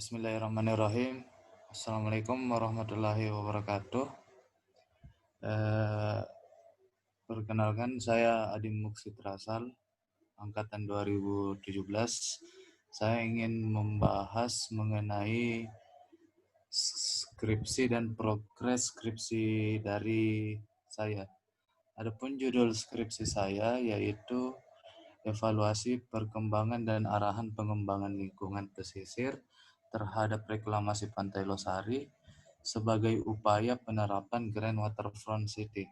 Bismillahirrahmanirrahim. Assalamualaikum warahmatullahi wabarakatuh. Eh, Perkenalkan, saya Adim Muksid Rasal, angkatan 2017. Saya ingin membahas mengenai skripsi dan progres skripsi dari saya. Adapun judul skripsi saya yaitu evaluasi perkembangan dan arahan pengembangan lingkungan pesisir terhadap reklamasi Pantai Losari sebagai upaya penerapan Grand Waterfront City.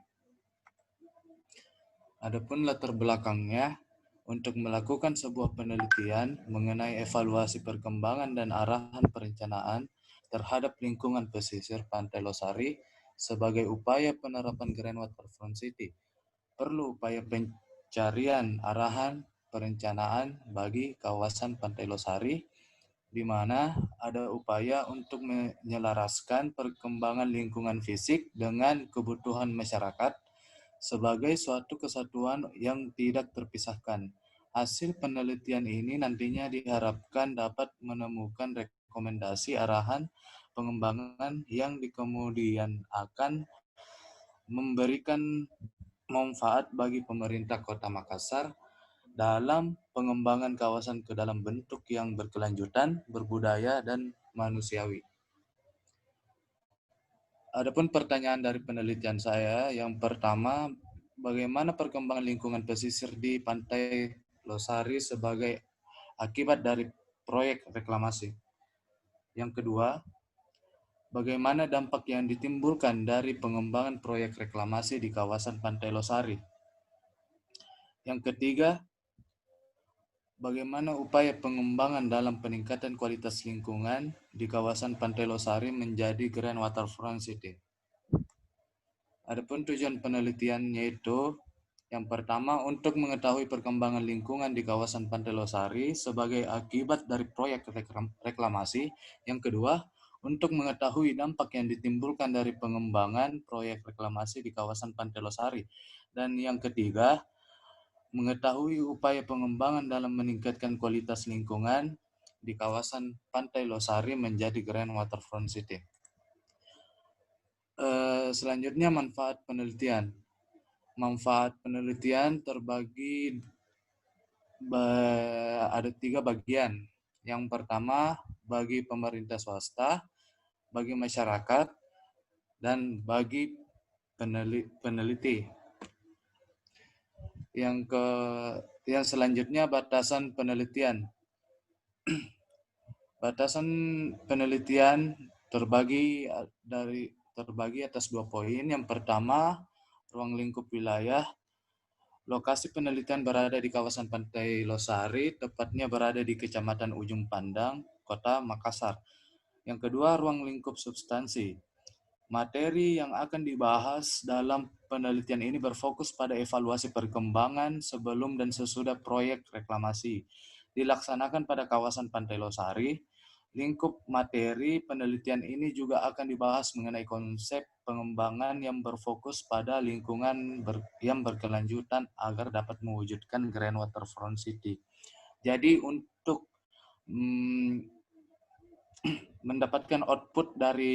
Adapun latar belakangnya, untuk melakukan sebuah penelitian mengenai evaluasi perkembangan dan arahan perencanaan terhadap lingkungan pesisir Pantai Losari sebagai upaya penerapan Grand Waterfront City, perlu upaya pencarian arahan perencanaan bagi kawasan Pantai Losari, di mana ada upaya untuk menyelaraskan perkembangan lingkungan fisik dengan kebutuhan masyarakat sebagai suatu kesatuan yang tidak terpisahkan. Hasil penelitian ini nantinya diharapkan dapat menemukan rekomendasi arahan pengembangan yang di kemudian akan memberikan manfaat bagi pemerintah Kota Makassar dalam pengembangan kawasan ke dalam bentuk yang berkelanjutan, berbudaya, dan manusiawi. Adapun pertanyaan dari penelitian saya, yang pertama, bagaimana perkembangan lingkungan pesisir di Pantai Losari sebagai akibat dari proyek reklamasi? Yang kedua, bagaimana dampak yang ditimbulkan dari pengembangan proyek reklamasi di kawasan Pantai Losari? Yang ketiga, bagaimana upaya pengembangan dalam peningkatan kualitas lingkungan di kawasan Pantai Losari menjadi Grand Waterfront City? Adapun tujuan penelitian yaitu yang pertama, untuk mengetahui perkembangan lingkungan di kawasan Pantai Losari sebagai akibat dari proyek reklamasi. Yang kedua, untuk mengetahui dampak yang ditimbulkan dari pengembangan proyek reklamasi di kawasan Pantai Losari. Dan yang ketiga, mengetahui upaya pengembangan dalam meningkatkan kualitas lingkungan di kawasan Pantai Losari menjadi Grand Waterfront City. Selanjutnya, manfaat penelitian. Manfaat penelitian terbagi ada 3 bagian. Yang pertama, bagi pemerintah swasta, bagi masyarakat, dan bagi peneliti. Yang selanjutnya, batasan penelitian. Batasan penelitian terbagi atas 2 poin. Yang pertama, ruang lingkup wilayah. Lokasi penelitian berada di kawasan Pantai Losari, tepatnya berada di Kecamatan Ujung Pandang, Kota Makassar. Yang kedua, ruang lingkup substansi. Materi yang akan dibahas dalam penelitian ini berfokus pada evaluasi perkembangan sebelum dan sesudah proyek reklamasi dilaksanakan pada kawasan Pantai Losari. Lingkup materi penelitian ini juga akan dibahas mengenai konsep pengembangan yang berfokus pada lingkungan yang berkelanjutan agar dapat mewujudkan Grand Waterfront City. Jadi untuk mendapatkan output dari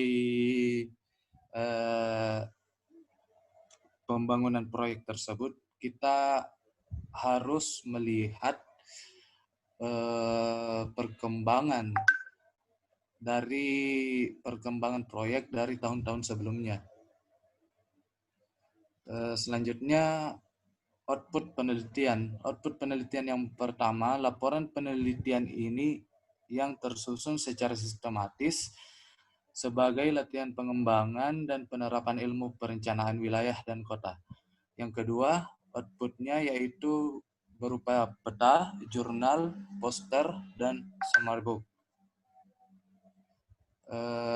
pembangunan proyek tersebut, kita harus melihat perkembangan proyek dari tahun-tahun sebelumnya. Selanjutnya, output penelitian. Output penelitian yang pertama, laporan penelitian ini yang tersusun secara sistematis sebagai latihan pengembangan dan penerapan ilmu perencanaan wilayah dan kota. Yang kedua, outputnya yaitu berupa peta, jurnal, poster, dan summary book.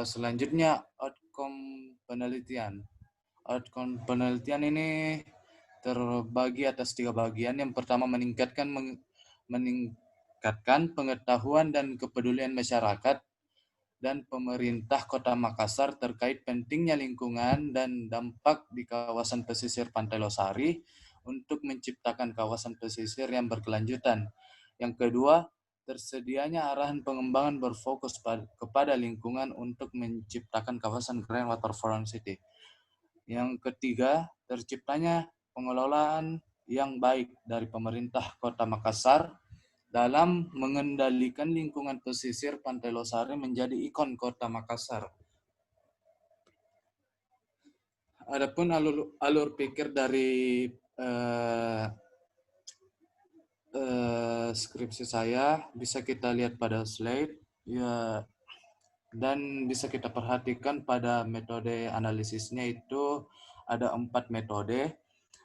Selanjutnya, outcome penelitian. Outcome penelitian ini terbagi atas 3 bagian. Yang pertama, meningkatkan pengetahuan dan kepedulian masyarakat dan pemerintah Kota Makassar terkait pentingnya lingkungan dan dampak di kawasan pesisir Pantai Losari untuk menciptakan kawasan pesisir yang berkelanjutan. Yang kedua, Tersedianya arahan pengembangan berfokus kepada lingkungan untuk menciptakan kawasan Grand Waterfront City. Yang ketiga, terciptanya pengelolaan yang baik dari pemerintah Kota Makassar dalam mengendalikan lingkungan pesisir Pantai Losari menjadi ikon Kota Makassar. Adapun alur pikir dari skripsi saya bisa kita lihat pada slide ya, dan bisa kita perhatikan pada metode analisisnya itu ada 4 metode.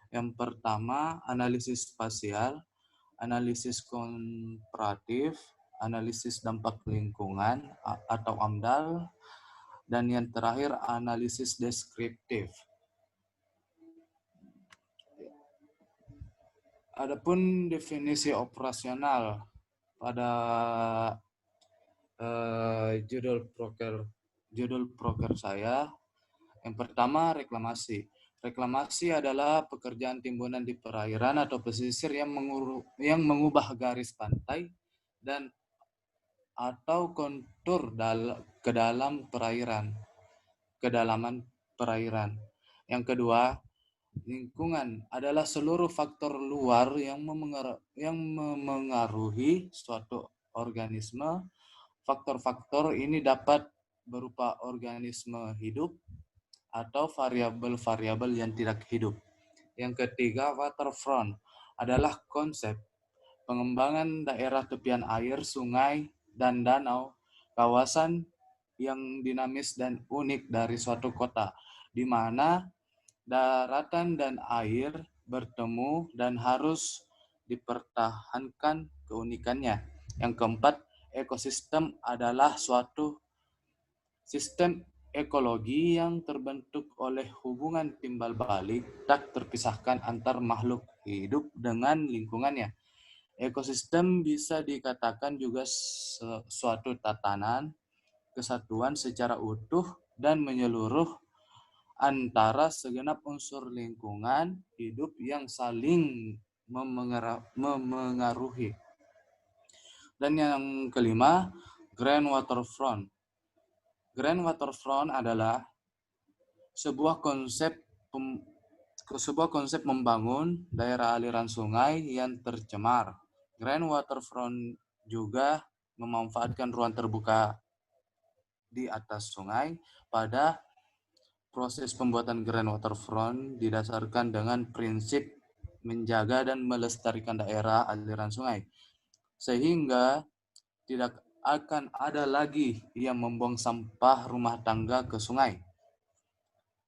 Yang pertama analisis spasial, analisis komparatif, analisis dampak lingkungan atau AMDAL, dan yang terakhir analisis deskriptif. Adapun definisi operasional pada judul proker saya, yang pertama reklamasi. Reklamasi adalah pekerjaan timbunan di perairan atau pesisir yang mengubah garis pantai dan atau kontur ke dalam kedalaman perairan. Yang kedua, lingkungan adalah seluruh faktor luar yang memengaruhi suatu organisme. Faktor-faktor ini dapat berupa organisme hidup atau variabel-variabel yang tidak hidup. Yang ketiga, waterfront adalah konsep pengembangan daerah tepian air, sungai, dan danau, kawasan yang dinamis dan unik dari suatu kota, di mana daratan dan air bertemu dan harus dipertahankan keunikannya. Yang keempat, ekosistem adalah suatu sistem ekologi yang terbentuk oleh hubungan timbal balik tak terpisahkan antar makhluk hidup dengan lingkungannya. Ekosistem bisa dikatakan juga suatu tatanan kesatuan secara utuh dan menyeluruh antara segenap unsur lingkungan hidup yang saling memengaruhi. Dan yang kelima, Grand Waterfront. Grand Waterfront adalah sebuah konsep membangun daerah aliran sungai yang tercemar. Grand Waterfront juga memanfaatkan ruang terbuka di atas sungai. Pada proses pembuatan Grand Waterfront didasarkan dengan prinsip menjaga dan melestarikan daerah aliran sungai, sehingga tidak akan ada lagi yang membuang sampah rumah tangga ke sungai.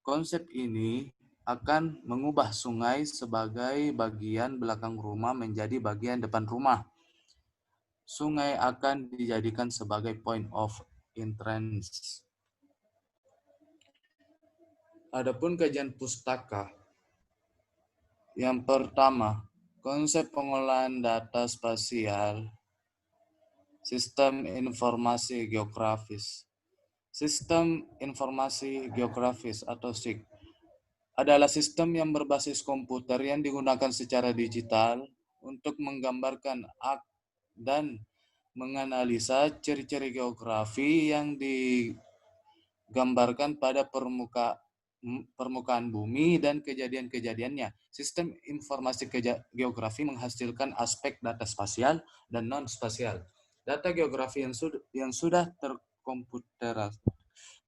Konsep ini akan mengubah sungai sebagai bagian belakang rumah menjadi bagian depan rumah. Sungai akan dijadikan sebagai point of entrance. Adapun kajian pustaka. Yang pertama, konsep pengolahan data spasial, sistem informasi geografis. Sistem informasi geografis atau SIG adalah sistem yang berbasis komputer yang digunakan secara digital untuk menggambarkan dan menganalisa ciri-ciri geografi yang digambarkan pada permukaan bumi dan kejadian-kejadiannya. Sistem informasi geografi menghasilkan aspek data spasial dan non-spasial. Data geografi yang sudah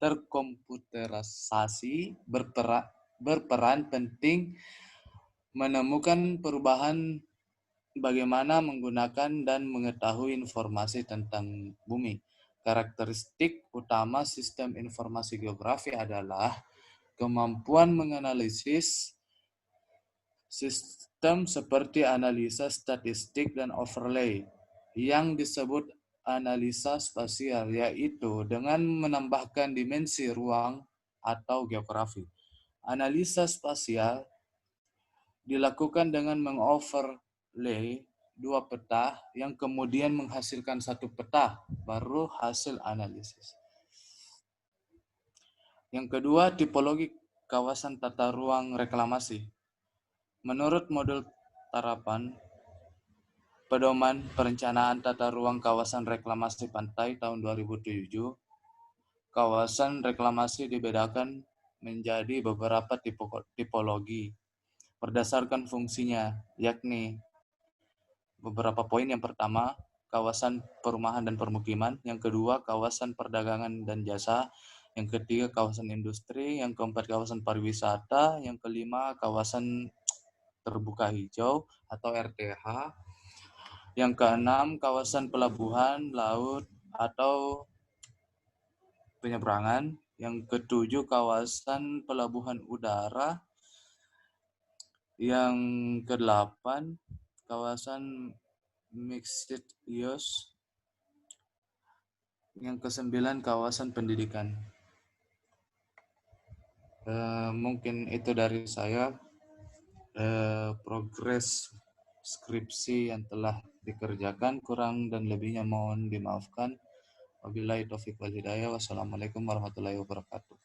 terkomputerisasi berperan penting menemukan perubahan bagaimana menggunakan dan mengetahui informasi tentang bumi. Karakteristik utama sistem informasi geografi adalah kemampuan menganalisis sistem seperti analisa statistik dan overlay yang disebut analisa spasial, yaitu dengan menambahkan dimensi ruang atau geografi. Analisa spasial dilakukan dengan mengoverlay dua peta yang kemudian menghasilkan satu peta, baru hasil analisis. Yang kedua, tipologi kawasan tata ruang reklamasi. Menurut modul Tarapan, Pedoman Perencanaan Tata Ruang Kawasan Reklamasi Pantai tahun 2007, kawasan reklamasi dibedakan menjadi beberapa tipologi berdasarkan fungsinya, yakni beberapa poin. Yang pertama, kawasan perumahan dan permukiman. Yang kedua, kawasan perdagangan dan jasa. Yang ketiga, kawasan industri. Yang keempat, kawasan pariwisata. Yang kelima, kawasan terbuka hijau atau RTH. Yang keenam, kawasan pelabuhan, laut, atau penyeberangan. Yang ketujuh, kawasan pelabuhan udara. Yang kedelapan, kawasan mixed use. Yang kesembilan, kawasan pendidikan. Mungkin itu dari saya. Progres skripsi yang telah dikerjakan, kurang dan lebihnya mohon dimaafkan. Wabillahi taufiq wal hidayah. Wassalamualaikum warahmatullahi wabarakatuh.